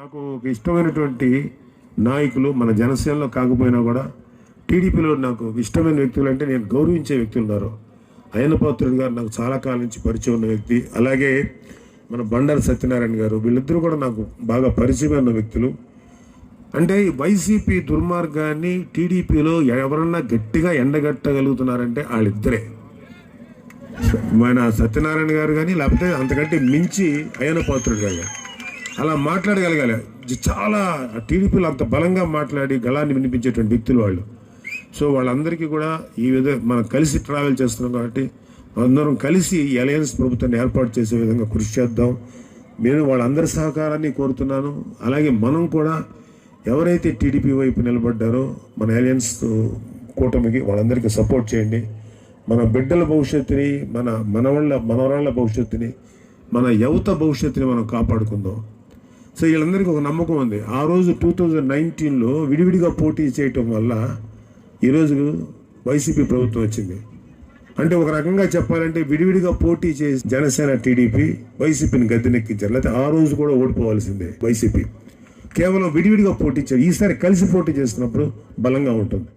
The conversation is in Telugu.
నాకు ఒక ఇష్టమైనటువంటి నాయకులు మన జనసేనలో కాకపోయినా కూడా టీడీపీలో నాకు ఇష్టమైన వ్యక్తులు అంటే నేను గౌరవించే వ్యక్తులు ఉన్నారు. అయ్యన్నపాత్రుడు గారు నాకు చాలా కాలం నుంచి పరిచయం ఉన్న వ్యక్తి. అలాగే మన బండారు సత్యనారాయణ గారు, వీళ్ళిద్దరూ కూడా నాకు బాగా పరిచయమైన వ్యక్తులు. అంటే వైసీపీ దుర్మార్గాన్ని టీడీపీలో ఎవరన్నా గట్టిగా ఎండగట్టగలుగుతున్నారంటే వాళ్ళిద్దరే, మన సత్యనారాయణ గారు కానీ లేకపోతే అంతకంటే మించి అయ్యన్నపాత్రుడు గారు అలా మాట్లాడగలగాలి. చాలా టీడీపీలో అంత బలంగా మాట్లాడి గళాన్ని వినిపించేటువంటి వ్యక్తులు వాళ్ళు. సో వాళ్ళందరికీ కూడా ఈ విధంగా మనం కలిసి ట్రావెల్ చేస్తున్నాం కాబట్టి అందరం కలిసి ఈ అలయన్స్ ప్రభుత్వాన్ని ఏర్పాటు చేసే విధంగా కృషి చేద్దాం. నేను వాళ్ళందరి సహకారాన్ని కోరుతున్నాను. అలాగే మనం కూడా ఎవరైతే టీడీపీ వైపు నిలబడ్డారో మన అలయన్స్ కూటమికి వాళ్ళందరికీ సపోర్ట్ చేయండి. మన బిడ్డల భవిష్యత్తుని, మనవరాళ్ళ భవిష్యత్తుని, మన యువత భవిష్యత్తుని మనం కాపాడుకుందాం. సో వీళ్ళందరికీ ఒక నమ్మకం ఉంది. ఆ రోజు 2019లో విడివిడిగా పోటీ చేయటం వల్ల ఈరోజు వైసీపీ ప్రభుత్వం వచ్చింది. అంటే ఒక రకంగా చెప్పాలంటే విడివిడిగా పోటీ చేసి జనసేన టీడీపీ వైసీపీని గద్దెనెక్కించారు. లేకపోతే ఆ రోజు కూడా ఓడిపోవాల్సిందే వైసీపీ. కేవలం విడివిడిగా పోటీ చేయాలి. ఈసారి కలిసి పోటీ చేస్తున్నప్పుడు బలంగా ఉంటుంది.